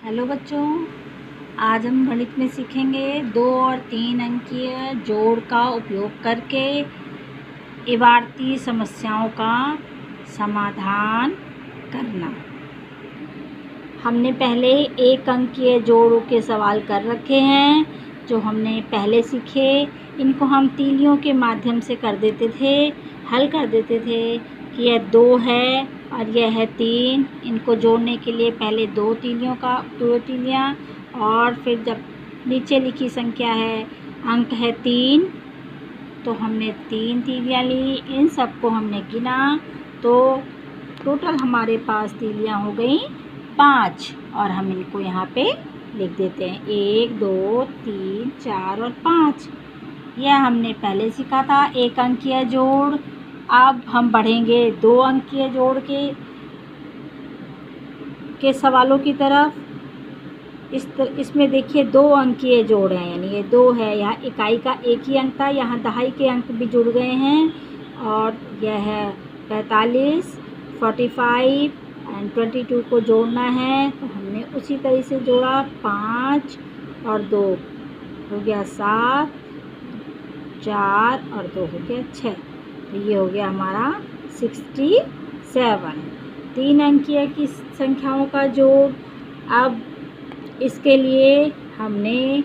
Hello बच्चों, आज हम गणित में सीखेंगे 2 और 3 अंकीय जोड़ का उपयोग करके इबारती समस्याओं का समाधान करना। हमने पहले 1 अंकीय जोड़ों के सवाल कर रखे हैं जो हमने पहले सीखे। इनको हम तीलियों के माध्यम से कर देते थे, हल कर देते थे कि यह 2 है और यह है 3। इनको जोड़ने के लिए पहले 2 तीलियाँ और फिर जब नीचे लिखी संख्या है, अंक है 3, तो हमने 3 तीलियाँ ली। इन सबको हमने गिना तो टोटल हमारे पास तीलियाँ हो गई 5 और हम इनको यहाँ पे लिख देते हैं 1 2 3 4 और 5। यह हमने पहले सीखा था 1 अंकीय जोड़। अब हम बढ़ेंगे 2 अंकीय जोड़ के सवालों की तरफ। इसमें देखिए 2 अंकीय जोड़ हैं, यानी ये 2 है। यहाँ इकाई का एक ही अंक था, यहाँ दहाई के अंक भी जुड़ गए हैं और यह है 45, 45 एंड 22 को जोड़ना है। तो हमने उसी तरह से जोड़ा, 5 और 2 हो गया 7, 4 और 2 हो गया 6। तो ये हो गया हमारा 67। 3 अंकीय की संख्याओं का जोड़। अब इसके लिए हमने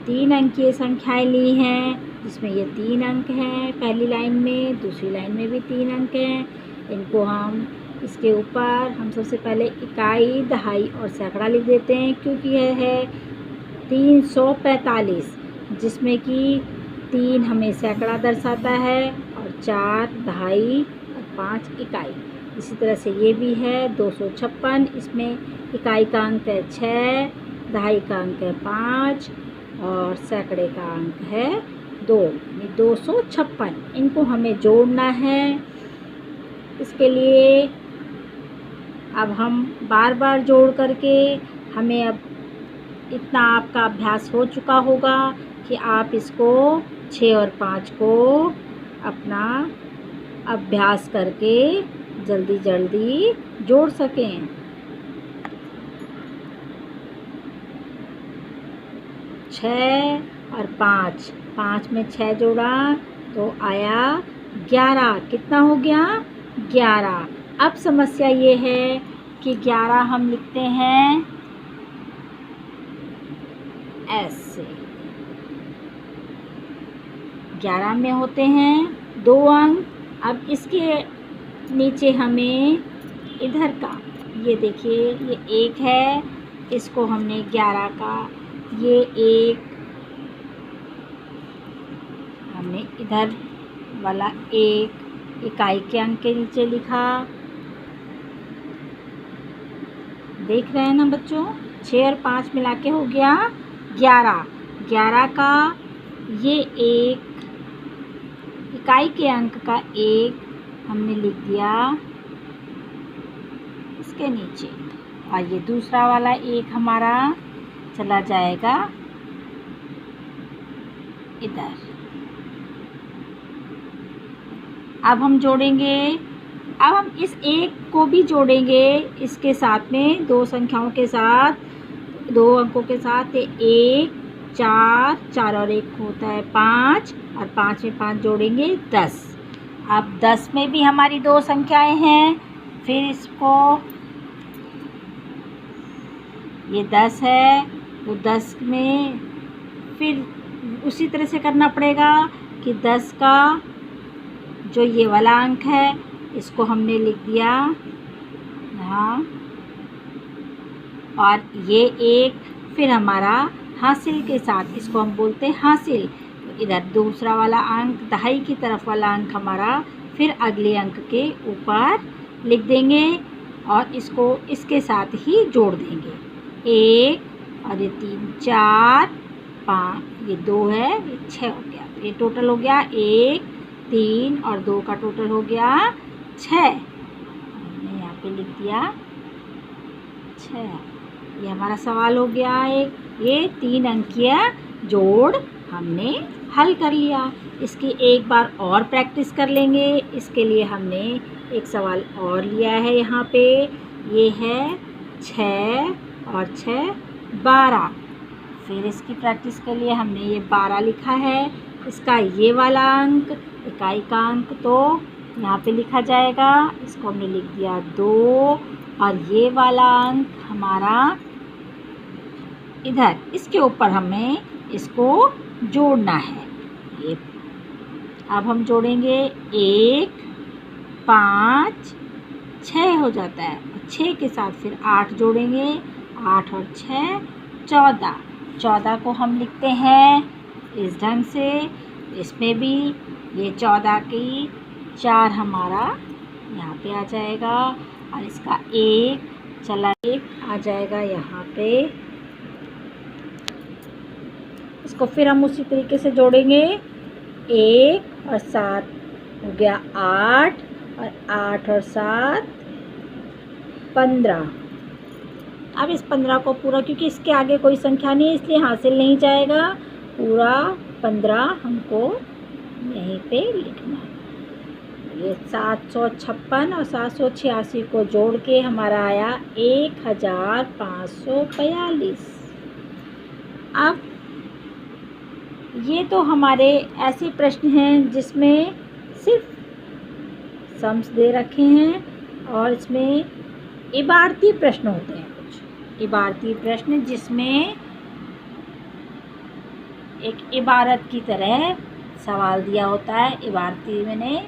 3 अंकीय संख्याएं ली हैं, जिसमें ये 3 अंक हैं पहली लाइन में, दूसरी लाइन में भी 3 अंक हैं। इनको हम इसके ऊपर हम सबसे पहले इकाई, दहाई और सैकड़ा लिख देते हैं, क्योंकि यह है 345, जिसमें कि 3 हमें सैकड़ा दर्शाता है और 4 दहाई और 5 इकाई। इसी तरह से ये भी है 256, इसमें इकाई का अंक है 6, दहाई का अंक है 5 और सैकड़े का अंक है 2, 256। इनको हमें जोड़ना है। इसके लिए अब हम बार बार जोड़ करके, हमें अब इतना आपका अभ्यास हो चुका होगा कि आप इसको 6 और 5 को अपना अभ्यास करके जल्दी जल्दी जोड़ सकें। 6 और 5, 5 में 6 जोड़ा तो आया 11। कितना हो गया? 11। अब समस्या ये है कि 11 हम लिखते हैं ऐसे। 11 में होते हैं 2 अंक। अब इसके नीचे हमें इधर का, ये देखिए ये 1 है, इसको हमने 11 का ये 1 हमने इधर वाला 1 इकाई के अंक के नीचे लिखा। देख रहे हैं ना बच्चों, 6 और 5 मिला के हो गया 11। 11 का ये 1 इकाई के अंक का 1 हमने लिख दिया इसके नीचे, और ये दूसरा वाला 1 हमारा चला जाएगा इधर। अब हम जोड़ेंगे, अब हम इस 1 को भी जोड़ेंगे इसके साथ में, 2 संख्याओं के साथ, 2 अंकों के साथ। 1 4, 4 और 1 होता है 5 और 5 में 5 जोड़ेंगे 10। अब 10 में भी हमारी 2 संख्याएं हैं, फिर इसको, ये 10 है तो 10 में फिर उसी तरह से करना पड़ेगा कि 10 का जो ये वाला अंक है इसको हमने लिख दिया यहाँ, और ये 1 फिर हमारा हासिल के साथ, इसको हम बोलते हैं हासिल। तो इधर दूसरा वाला अंक, दहाई की तरफ वाला अंक हमारा फिर अगले अंक के ऊपर लिख देंगे और इसको इसके साथ ही जोड़ देंगे। 1 और ये 3 4 5, ये 2 है, ये 6 हो गया। ये टोटल हो गया 1 3 और 2 का टोटल हो गया 6। हमने यहाँ पे लिख दिया 6। ये हमारा सवाल हो गया एक। ये 3 अंकीय जोड़ हमने हल कर लिया। इसकी एक बार और प्रैक्टिस कर लेंगे। इसके लिए हमने एक सवाल और लिया है यहाँ पे, ये है 6 और 6 12। फिर इसकी प्रैक्टिस के लिए हमने ये 12 लिखा है। इसका ये वाला अंक, इकाई का अंक तो यहाँ पे लिखा जाएगा। इसको हमने लिख दिया 2 और ये वाला अंक हमारा इधर, इसके ऊपर हमें इसको जोड़ना है। ये अब हम जोड़ेंगे 1 5 6 हो जाता है, और 6 के साथ फिर 8 जोड़ेंगे। 8 और 6 14। 14 को हम लिखते हैं इस ढंग से। इसमें भी ये 14 की 4 हमारा यहाँ पे आ जाएगा, और इसका 1 चला 1 आ जाएगा यहाँ पे। इसको फिर हम उसी तरीके से जोड़ेंगे। 1 और 7 हो गया 8, और 8 और 7 15। अब इस 15 को पूरा, क्योंकि इसके आगे कोई संख्या नहीं है इसलिए हासिल नहीं जाएगा, पूरा 15 हमको यहीं पे लिखना है। ये 756 और 786 को जोड़ के हमारा आया 1542। अब ये तो हमारे ऐसे प्रश्न हैं जिसमें सिर्फ सम्स दे रखे हैं, और इसमें इबारती प्रश्न होते हैं। कुछ इबारती प्रश्न जिसमें एक इबारत की तरह सवाल दिया होता है। इबारती मैंने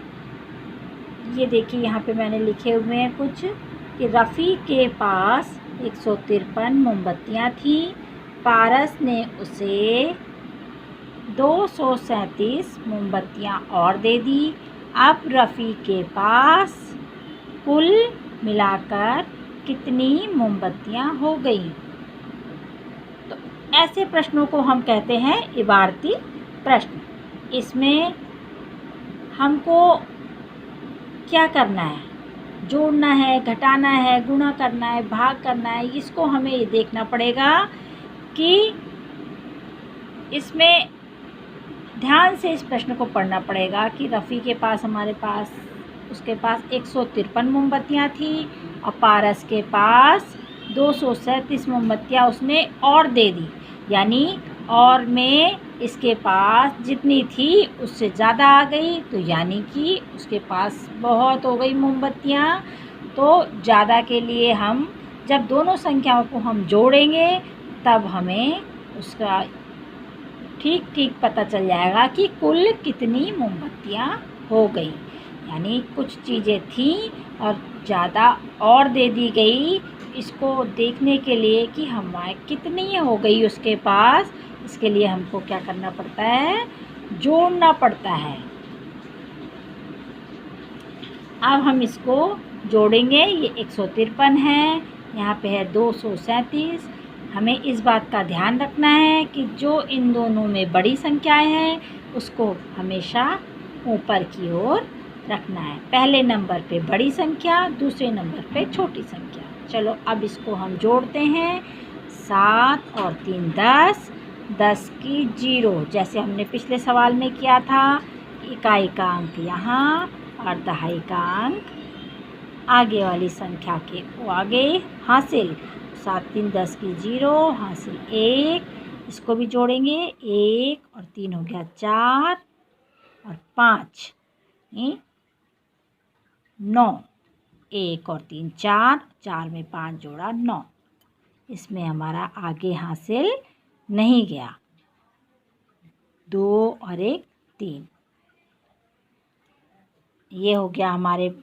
ये देखिए यहाँ पे मैंने लिखे हुए हैं कुछ, कि रफ़ी के पास 153 मोमबत्तियाँ थीं। पारस ने उसे 237 मोमबत्तियाँ और दे दी। अब रफ़ी के पास कुल मिलाकर कितनी मोमबत्तियाँ हो गई? तो ऐसे प्रश्नों को हम कहते हैं इबारती प्रश्न। इसमें हमको क्या करना है? जोड़ना है, घटाना है, गुणा करना है, भाग करना है। इसको हमें ये देखना पड़ेगा कि इसमें ध्यान से इस प्रश्न को पढ़ना पड़ेगा कि रफ़ी के पास उसके पास 153 मोमबत्तियाँ थी, और पारस के पास 237 मोमबत्तियाँ उसने और दे दी। यानी और में इसके पास जितनी थी उससे ज़्यादा आ गई, तो यानी कि उसके पास बहुत हो गई मोमबत्तियाँ। तो ज़्यादा के लिए हम जब दोनों संख्याओं को हम जोड़ेंगे तब हमें उसका ठीक ठीक पता चल जाएगा कि कुल कितनी मोमबत्तियाँ हो गई। यानी कुछ चीज़ें थीं और ज़्यादा और दे दी गई, इसको देखने के लिए कि हमारे कितनी हो गई उसके पास। इसके लिए हमको क्या करना पड़ता है? जोड़ना पड़ता है। अब हम इसको जोड़ेंगे। ये 153 है, यहाँ पे है 237। हमें इस बात का ध्यान रखना है कि जो इन दोनों में बड़ी संख्याएं हैं उसको हमेशा ऊपर की ओर रखना है। पहले नंबर पे बड़ी संख्या, दूसरे नंबर पे छोटी संख्या। चलो अब इसको हम जोड़ते हैं। 7 और 3 10, 10 की 0, जैसे हमने पिछले सवाल में किया था। इकाई का अंक यहाँ और दहाई का अंक आगे वाली संख्या के आगे हासिल। 7 3 10 की 0, हासिल 1। इसको भी जोड़ेंगे। 1 और 3 हो गया 4 और 5 9। 1 और 3 4, 4 में 5 जोड़ा 9। इसमें हमारा आगे हासिल नहीं गया। 2 और 1 3। ये हो गया हमारे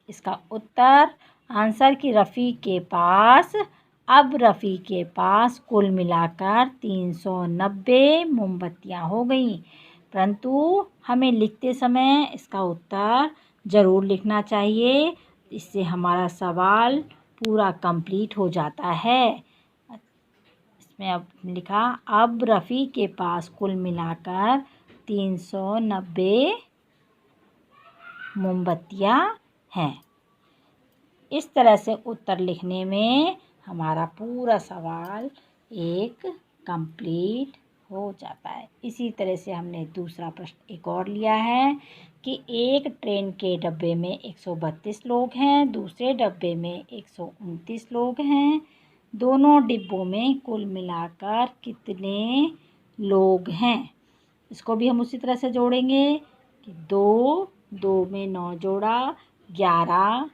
इसका उत्तर आंसर कि रफ़ी के पास, अब रफ़ी के पास कुल मिलाकर 390 मोमबत्तियाँ हो गई। परंतु हमें लिखते समय इसका उत्तर ज़रूर लिखना चाहिए, इससे हमारा सवाल पूरा कंप्लीट हो जाता है। इसमें अब लिखा, अब रफ़ी के पास कुल मिलाकर 390 मोमबत्तियाँ हैं। इस तरह से उत्तर लिखने में हमारा पूरा सवाल एक कंप्लीट हो जाता है। इसी तरह से हमने दूसरा प्रश्न एक और लिया है कि एक ट्रेन के डब्बे में 132 लोग हैं, दूसरे डब्बे में 129 लोग हैं। दोनों डिब्बों में कुल मिलाकर कितने लोग हैं। इसको भी हम उसी तरह से जोड़ेंगे कि 2 में 9 जोड़ा 11,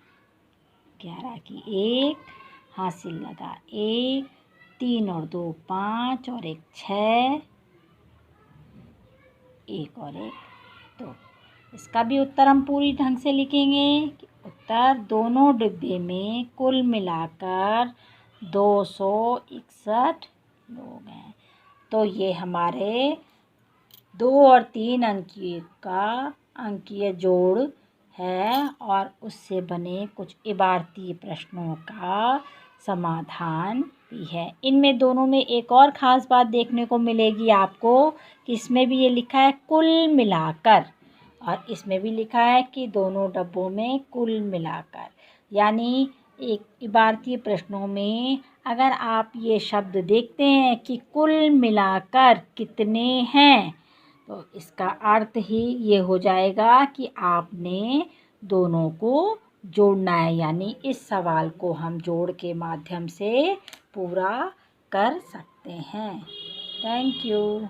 11 की 1, हासिल लगा 1, 3 और 2 5 और 1 6, 1 और 1 2। इसका भी उत्तर हम पूरी ढंग से लिखेंगे कि उत्तर दोनों डिब्बे में कुल मिलाकर 261 लोग हैं। तो ये हमारे 2 और 3 अंकीय जोड़ है और उससे बने कुछ इबारती प्रश्नों का समाधान भी है। इनमें दोनों में एक और ख़ास बात देखने को मिलेगी आपको कि इसमें भी ये लिखा है कुल मिलाकर और इसमें भी लिखा है कि दोनों डब्बों में कुल मिलाकर, यानी एक इबारती प्रश्नों में अगर आप ये शब्द देखते हैं कि कुल मिलाकर कितने हैं, तो इसका अर्थ ही ये हो जाएगा कि आपने दोनों को जोड़ना है, यानी इस सवाल को हम जोड़ के माध्यम से पूरा कर सकते हैं। Thank you.